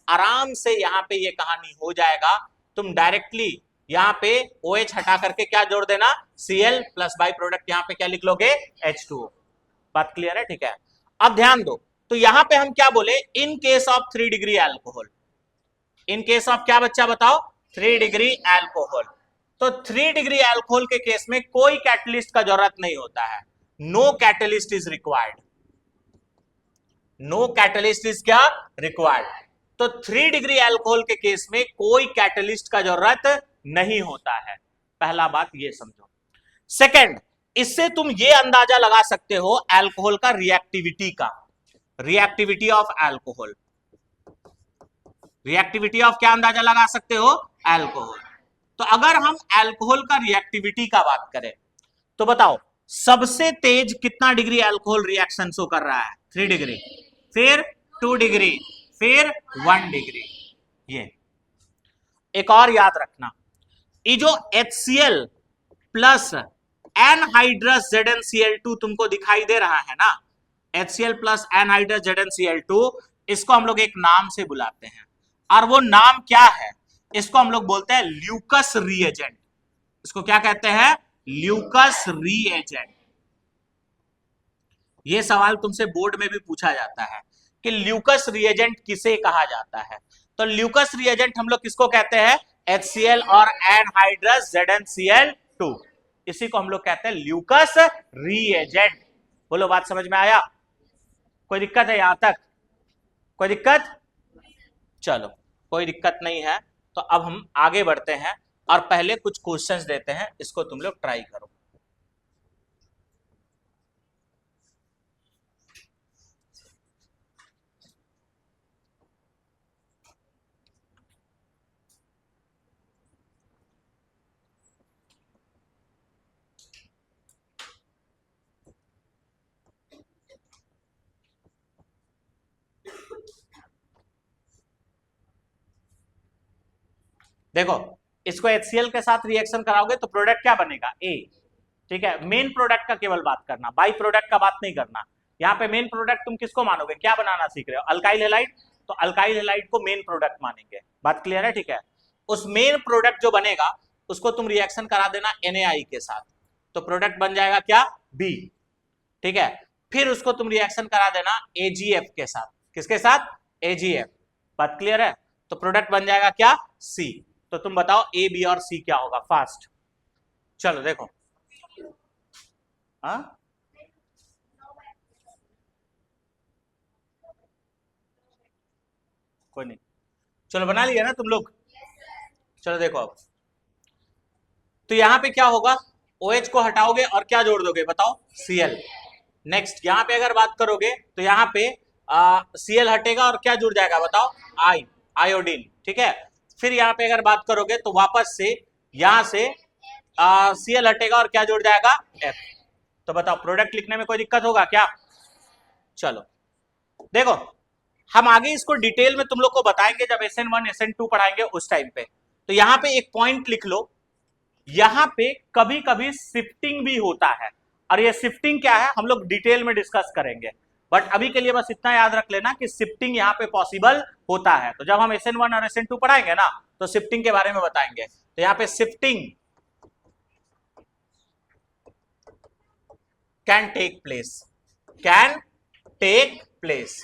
आराम से यहां पे ये कहानी हो जाएगा। तुम डायरेक्टली यहां पे OH हटा करके क्या जोड़ देना, Cl प्लस बाई प्रोडक्ट यहां पे क्या लिख लोगे, H2O। बात क्लियर है? ठीक है। अब ध्यान दो, तो यहां पे हम क्या बोले, in case of 3 degree alcohol, in case of क्या बच्चा बताओ, 3 डिग्री एल्कोहल। तो 3 डिग्री एल्कोहल के केस में कोई कैटलिस्ट का जरूरत नहीं होता है, no catalyst is required, no catalyst is क्या रिक्वायर्ड। तो 3 डिग्री एल्कोहल के केस में कोई कैटलिस्ट का जरूरत नहीं होता है, पहला बात ये समझो। सेकंड, इससे तुम ये अंदाजा लगा सकते हो एल्कोहल का रिएक्टिविटी का, reactivity of alcohol, reactivity of क्या अंदाजा लगा सकते हो, एल्कोहल। तो अगर हम एल्कोहल का रिएक्टिविटी का बात करें तो बताओ सबसे तेज कितना डिग्री एल्कोहल रिएक्शन शो कर रहा है, 3 डिग्री, फिर 2 डिग्री, फिर 1 डिग्री। ये एक और याद रखना, ये जो HCl प्लस एनहाइड्रस ZnCl2 तुमको दिखाई दे रहा है ना, HCl प्लस एनहाइड्रस ZnCl2, इसको हम लोग एक नाम से बुलाते हैं, और वो नाम क्या है, इसको हम लोग बोलते हैं ल्यूकस रिएजेंट। इसको क्या कहते हैं, ल्यूकस रिएजेंट। ये सवाल तुमसे बोर्ड में भी पूछा जाता है कि ल्यूकस रिएजेंट किसे कहा जाता है। तो ल्यूकस रिएजेंट हम लोग किसको कहते हैं, HCl और एनहाइड्रस ZnCl2, इसी को हम लोग कहते हैं ल्यूकस रिएजेंट। बोलो बात समझ में आया, कोई दिक्कत है यहां तक, कोई दिक्कत, चलो कोई दिक्कत नहीं है। तो अब हम आगे बढ़ते हैं और पहले कुछ क्वेश्चंस देते हैं, इसको तुम लोग ट्राई करो। देखो इसको HCl के साथ रिएक्शन कराओगे तो प्रोडक्ट क्या बनेगा, A, ठीक है। मेन प्रोडक्ट का केवल बात करना, बाई प्रोडक्ट का बात नहीं करना। यहाँ पे मेन प्रोडक्ट तुम किसको मानोगे, क्या बनाना सीख रहे हो, अल्काइल हैलाइड, तो अल्काइल हैलाइड को मेन प्रोडक्ट मानेंगे। बात क्लियर है? ठीक है। उस मेन प्रोडक्ट जो बनेगा उसको तुम रिएक्शन करा देना NaI के साथ, तो प्रोडक्ट बन जाएगा क्या, B, ठीक है। फिर उसको तुम रिएक्शन करा देना AgF के साथ, किसके साथ, AgF। बात क्लियर है? तो प्रोडक्ट बन जाएगा क्या, C। तो तुम बताओ A, B और C क्या होगा, फास्ट चलो देखो। हाँ कोई नहीं, चलो बना लिया ना तुम लोग, चलो देखो अब। तो यहां पे क्या होगा, OH को हटाओगे और क्या जोड़ दोगे बताओ, Cl। नेक्स्ट यहां पे अगर बात करोगे तो यहां पे Cl हटेगा और क्या जुड़ जाएगा बताओ, I, आयोडीन, ठीक है। फिर यहां पे अगर बात करोगे तो वापस से यहां से Cl हटेगा और क्या जुड़ जाएगा, F। तो बताओ प्रोडक्ट लिखने में कोई दिक्कत होगा क्या, चलो देखो हम आगे इसको डिटेल में तुम लोग को बताएंगे जब SN1 SN2 पढ़ाएंगे उस टाइम पे। तो यहां पे एक पॉइंट लिख लो, यहां पे कभी कभी शिफ्टिंग भी होता है, और ये शिफ्टिंग क्या है हम लोग डिटेल में डिस्कस करेंगे, बट अभी के लिए बस इतना याद रख लेना कि शिफ्टिंग यहाँ पे पॉसिबल होता है। तो जब हम SN1 और SN2 पढ़ाएंगे ना तो शिफ्टिंग के बारे में बताएंगे। तो यहाँ पे shifting can take place, can take place,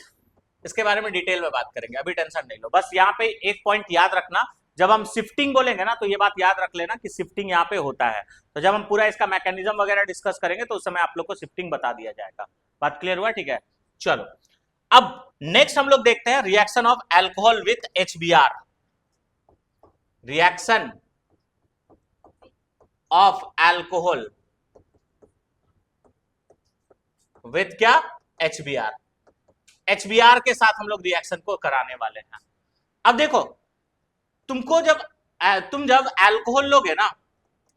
इसके बारे में डिटेल में बात करेंगे, अभी टेंशन नहीं लो। बस यहाँ पे एक पॉइंट याद रखना, जब हम शिफ्टिंग बोलेंगे ना तो ये बात याद रख लेना कि शिफ्टिंग यहाँ पे होता है। तो जब हम पूरा इसका मैकेनिज्म वगैरह डिस्कस करेंगे तो उस समय आप लोग को शिफ्टिंग बता दिया जाएगा। बात क्लियर हुआ? ठीक है, चलो अब नेक्स्ट हम लोग देखते हैं reaction of alcohol with HBr, reaction of alcohol with क्या, HBr। HBr के साथ हम लोग रिएक्शन को कराने वाले हैं। अब देखो तुमको तुम जब एल्कोहल लोगे ना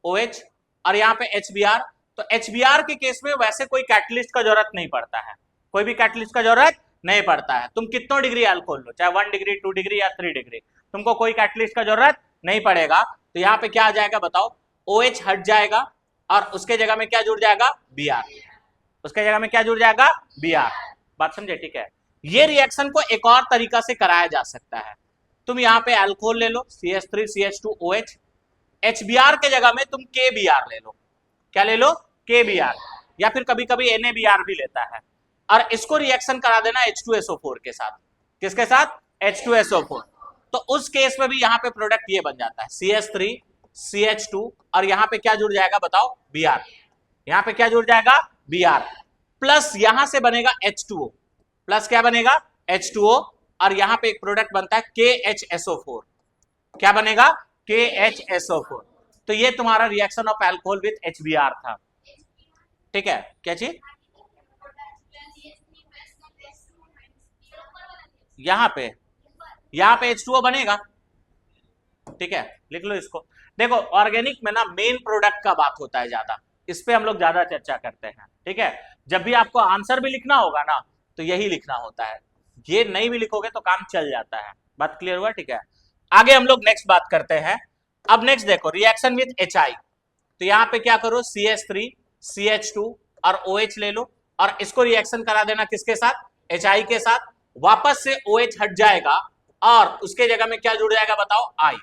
OH और यहाँ पे HBr, तो HBr के केस में वैसे कोई कैटलिस्ट का जरूरत नहीं पड़ता है, कोई भी कैटलिस्ट का जरूरत नहीं पड़ता है। तुम कितनों डिग्री एल्कोहल लो, चाहे 1 डिग्री 2 डिग्री या 3 डिग्री, तुमको कोई कैटलिस्ट का जरूरत नहीं पड़ेगा, तो यहाँ पे क्या आ जाएगा बताओ, OH हट जाएगा और उसके जगह में क्या जुड़ जाएगा, Br। उसके जगह में क्या जुड़ जाएगा, Br। बात समझे, ठीक है। ये रिएक्शन को एक और तरीका से कराया जा सकता है। तुम यहाँ पे अल्कोहल ले लो, CH3CH2OH, HBr के जगह में तुम KBr ले लो। क्या ले लो, KBr, या फिर कभी कभी NaBr भी लेता है, और इसको रिएक्शन करा देना H2SO4 के साथ। किसके साथ, H2SO4। तो उस केस में भी यहाँ पे प्रोडक्ट ये बन जाता है CH3CH2, और यहाँ पे क्या जुड़ जाएगा बताओ, Br। यहाँ पे क्या जुड़ जाएगा, Br, प्लस यहां से बनेगा H2O, प्लस क्या बनेगा, H2O, और यहां पे एक प्रोडक्ट बनता है KHSO4। क्या बनेगा, KHSO4। तो ये तुम्हारा reaction of alcohol with HBr था, ठीक है। क्या चीज, यहां पे H2O बनेगा, ठीक है, लिख लो इसको। देखो ऑर्गेनिक में ना मेन प्रोडक्ट का बात होता है ज्यादा, इस पे हम लोग ज्यादा चर्चा करते हैं, ठीक है। जब भी आपको आंसर भी लिखना होगा ना तो यही लिखना होता है, ये नहीं भी लिखोगे तो काम चल जाता है। बात क्लियर हुआ, ठीक है। आगे हम लोग नेक्स्ट बात करते हैं। अब नेक्स्ट देखो रिएक्शन विथ HI, तो यहाँ पे क्या करो, CH3CH2 और OH ले लो, और इसको रिएक्शन करा देना किसके साथ, HI के साथ। वापस से OH हट जाएगा और उसके जगह में क्या जुड़ जाएगा बताओ, I।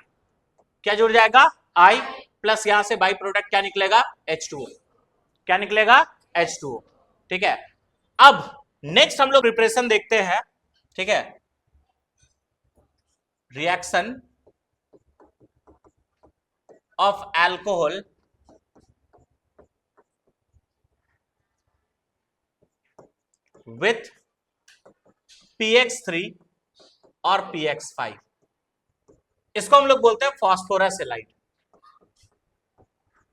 क्या जुड़ जाएगा, I, प्लस यहां से बाई प्रोडक्ट क्या निकलेगा, H2O। क्या निकलेगा, H2O, ठीक है। अब नेक्स्ट हम लोग प्रिपरेशन देखते हैं, ठीक है। Reaction of alcohol with PX3 और PX5, इसको हम लोग बोलते हैं फॉस्फोरस हैलाइड।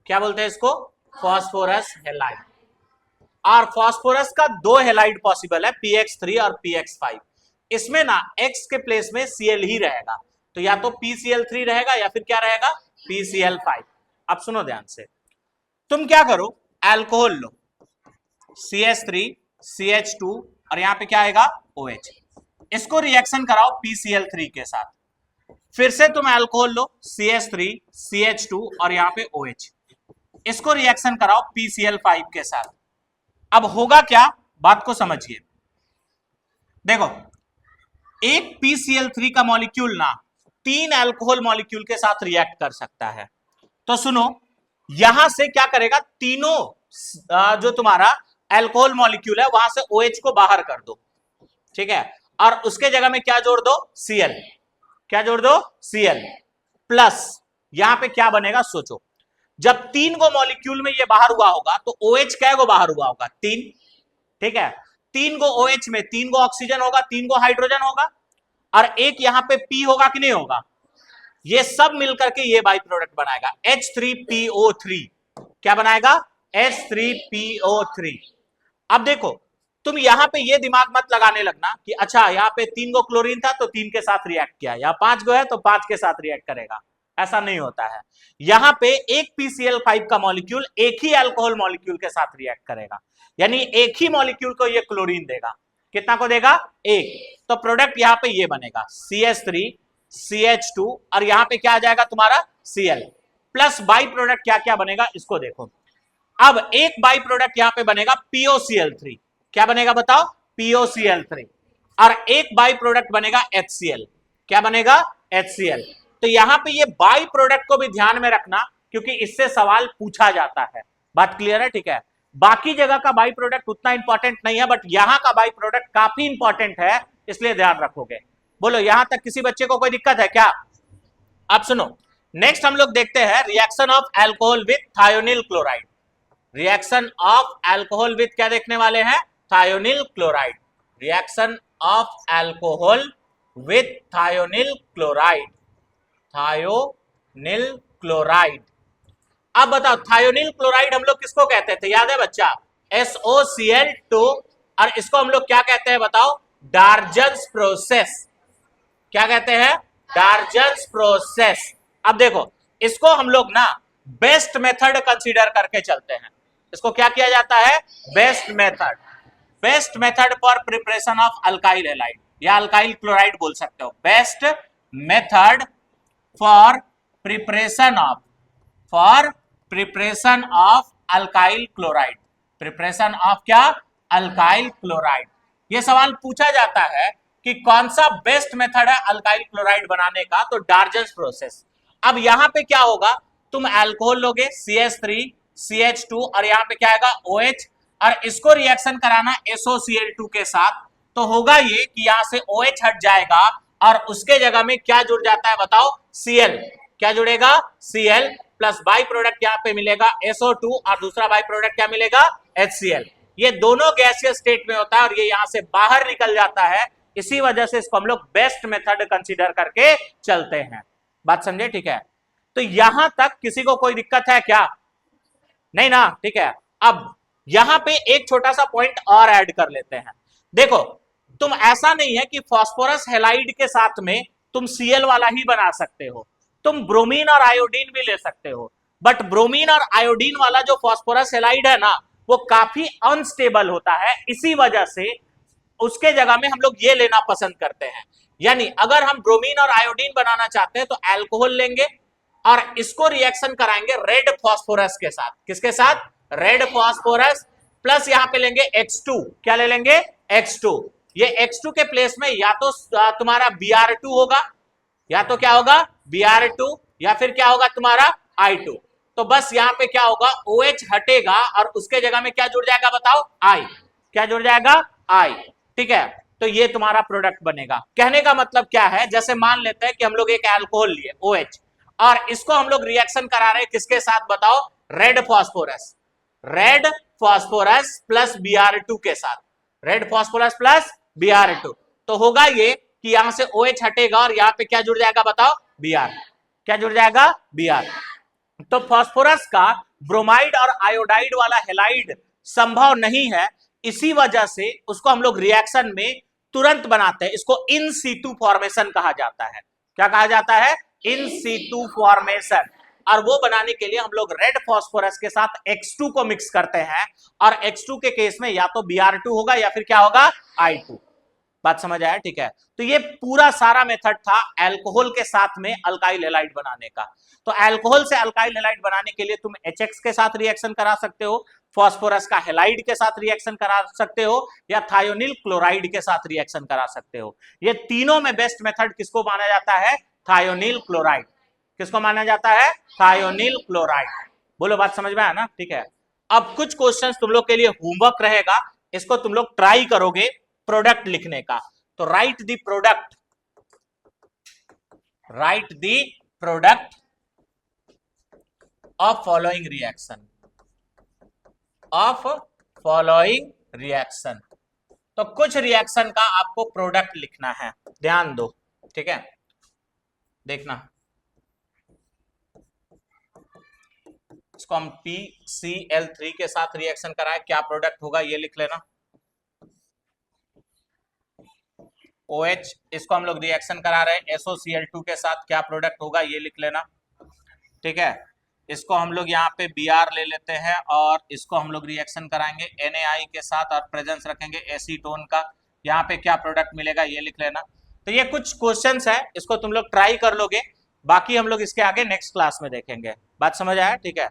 क्या बोलते हैं इसको, फॉस्फोरस हैलाइड। और फॉस्फोरस का दो हैलाइड पॉसिबल है, PX3 और PX5। इसमें ना X के प्लेस में Cl ही रहेगा, तो या तो PCl3 रहेगा या फिर क्या रहेगा, PCl5। अब सुनो ध्यान से, तुम क्या करो, अल्कोहल लो, CH3CH2 और यहां पे क्या आएगा, OH। इसको रिएक्शन कराओ PCl3 के साथ। फिर से तुम अल्कोहल लो, CH3CH2 और यहां पे OH। इसको रिएक्शन कराओ PCl5 के साथ। अब होगा क्या, बात को समझिए। देखो एक PCl3 का मॉलिक्यूल ना 3 अल्कोहल मॉलिक्यूल के साथ रिएक्ट कर सकता है। तो सुनो, यहां से क्या करेगा, तीनों जो तुम्हारा अल्कोहल मॉलिक्यूल है वहां से OH को बाहर कर दो, ठीक है, और उसके जगह में क्या जोड़ दो, Cl। क्या जोड़ दो, Cl, प्लस यहां पे क्या बनेगा सोचो, जब 3 गो मॉलिक्यूल में ये बाहर हुआ होगा तो OH क्या गो बाहर हुआ होगा, 3, ठीक है। 3 गो OH में 3 गो ऑक्सीजन होगा, 3 गो हाइड्रोजन होगा, और एक यहां पे P होगा कि नहीं होगा। ये सब मिलकर के ये बाई प्रोडक्ट बनाएगा H3PO3। क्या बनाएगा, H3PO3। अब देखो तुम यहां पे ये दिमाग मत लगाने लगना कि अच्छा यहाँ पे 3 गो क्लोरीन था तो 3 के साथ रिएक्ट किया, या 5 गो है तो 5 के साथ रिएक्ट करेगा, ऐसा नहीं होता है। यहां पे एक PCl5 का मॉलिक्यूल एक ही अल्कोहल मॉलिक्यूल के साथ रिएक्ट करेगा, यानी एक ही मॉलिक्यूल को ये क्लोरीन देगा। कितना को देगा, एक। तो प्रोडक्ट यहां पे ये बनेगा CH3CH2 और यहां पे क्या आ जाएगा तुम्हारा Cl, प्लस बाई प्रोडक्ट क्या क्या बनेगा इसको देखो। अब एक बाई प्रोडक्ट यहां पे बनेगा POCl3। क्या बनेगा बताओ, POCl3, और एक बाई प्रोडक्ट बनेगा HCl। क्या बनेगा, HCl। तो यहां पे ये बाई प्रोडक्ट को भी ध्यान में रखना क्योंकि इससे सवाल पूछा जाता है। बात क्लियर है, ठीक है। बाकी जगह का बाई प्रोडक्ट उतना इंपॉर्टेंट नहीं है, बट यहां का बाई प्रोडक्ट काफी इंपॉर्टेंट है, इसलिए ध्यान रखोगे। बोलो यहां तक किसी बच्चे को कोई दिक्कत है क्या। अब सुनो, नेक्स्ट हम लोग देखते हैं reaction of alcohol with thionyl chloride. Reaction of alcohol with क्या देखने वाले हैं, thionyl chloride. Reaction of alcohol with thionyl chloride, thionyl chloride. अब बताओ थायोनिल क्लोराइड हम लोग किसको कहते थे, याद है बच्चा, SOCl2, और इसको हम लोग क्या कहते हैं बताओ, डार्जन्स प्रोसेस। क्या कहते हैं, डार्जन्स प्रोसेस। अब देखो इसको हम लोग ना बेस्ट मेथड कंसीडर करके चलते हैं। इसको क्या किया जाता है, best method. Best method for preparation of alkyl halide या अल्काइल क्लोराइड बोल सकते हो। Best method for preparation of, for preparation of alkyl chloride, preparation of क्या, अल्काइल क्लोराइड। ये सवाल पूछा जाता है कि कौन सा बेस्ट मेथड है अल्काइल क्लोराइड बनाने का, तो डार्जन्स प्रोसेस। अब यहां पे क्या होगा, तुम अल्कोहल लोगे CH3 CH2 और यहां पे क्या आएगा OH, और इसको रिएक्शन कराना SOCl2 के साथ, तो होगा ये कि यहां से OH हट जाएगा और उसके जगह में क्या जुड़ जाता है बताओ, Cl। क्या जुड़ेगा, Cl प्लस बाई प्रोडक्ट यहां पे मिलेगा SO2 और दूसरा बाई प्रोडक्ट क्या मिलेगा, HCl। ये दोनों गैसियस स्टेट में होता है और ये यहां से बाहर निकल जाता है, इसी वजह से इसको हम लोग बेस्ट मेथड कंसीडर करके चलते हैं। बात समझे, ठीक है। तो यहां तक किसी को कोई दिक्कत है क्या, नहीं ना, ठीक है। अब यहां पे एक छोटा सा पॉइंट और ऐड कर लेते हैं। देखो, तुम ऐसा नहीं है कि फास्फोरस हैलाइड के साथ में तुम Cl वाला ही बना सकते हो, तुम ब्रोमीन और आयोडीन भी ले सकते हो, बट ब्रोमीन और आयोडीन वाला जो फास्फोरस हैलाइड है ना, वो काफी अनस्टेबल होता है, इसी वजह से उसके जगह में हम लोग ये लेना पसंद करते हैं। यानी अगर हम ब्रोमीन और आयोडीन बनाना चाहते हैं तो अल्कोहल लेंगे और इसको रिएक्शन कराएंगे रेड फास्फोरस के साथ, किसके साथ, रेड फास्फोरस, प्लस यहां पे लेंगे X2, क्या ले लेंगे, X2। ये X2 के प्लेस में या तो तुम्हारा Br2 होगा, या तो क्या होगा Br2, या फिर क्या होगा तुम्हारा I2। तो बस यहां पे क्या होगा, OH हटेगा और उसके जगह में क्या जुड़ जाएगा बताओ, I। क्या जुड़ जाएगा, I, ठीक है। तो ये तुम्हारा प्रोडक्ट बनेगा। कहने का मतलब क्या है, जैसे मान लेते हैं कि हम लोग एक अल्कोहल लिए OH और इसको हम लोग रिएक्शन करा रहे हैं किसके साथ बताओ, red phosphorus, red phosphorus plus Br2 के साथ, रेड फास्फोरस प्लस Br2। तो होगा ये कि यहां से OH हटेगा और यहां पे क्या जुड़ जाएगा बताओ, Br। क्या जुड़ जाएगा, Br। तो फास्फोरस का ब्रोमाइड और आयोडाइड वाला हैलाइड संभव नहीं है, इसी वजह से उसको हम लोग रिएक्शन में तुरंत बनाते हैं, इसको इन सीटू फॉर्मेशन कहा जाता है। क्या कहा जाता है, इन सीटू फॉर्मेशन। और वो बनाने के लिए हम लोग रेड फास्फोरस के साथ X2 को मिक्स करते हैं, और X2 के केस में या तो Br2 होगा या फिर क्या होगा, I2। बात समझ आया, ठीक है। तो ये पूरा सारा मेथड था अल्कोहल के साथ में अल्काइल हैलाइड बनाने का। तो अल्कोहल से अल्काइल हैलाइड बनाने के लिए तुम HX के साथ रिएक्शन करा सकते हो, फास्फोरस का हैलाइड के साथ रिएक्शन करा सकते हो, या थायोनिल क्लोराइड के साथ रिएक्शन करा सकते हो। ये तीनों में बेस्ट मेथड किसको माना जाता है, थायोनिल क्लोराइड। किसको माना जाता है, थायोनिल क्लोराइड। बोलो, बात समझ में आया ना, ठीक है। अब कुछ क्वेश्चंस तुम लोग के लिए होमवर्क रहेगा, इसको तुम लोग ट्राई करोगे प्रोडक्ट लिखने का। तो right the product, right the product of following reaction, of following reaction. तो कुछ रिएक्शन का आपको प्रोडक्ट लिखना है, ध्यान दो, ठीक है। देखना, इसको हम PCl3 के साथ रिएक्शन कराए, क्या प्रोडक्ट होगा ये लिख लेना। OH, इसको हम लोग रिएक्शन करा रहे हैं SOCl2 के साथ, क्या प्रोडक्ट होगा ये लिख लेना, ठीक है। इसको हम लोग यहाँ पे Br ले लेते हैं और इसको हम लोग रिएक्शन कराएंगे NaI के साथ और प्रेजेंस रखेंगे एसीटोन का, यहाँ पे क्या प्रोडक्ट मिलेगा ये लिख लेना। तो ये कुछ क्वेश्चंस है, इसको तुम लोग ट्राई कर लोगे, बाकी हम लोग इसके आगे नेक्स्ट क्लास में देखेंगे। बात समझ आया, ठीक है।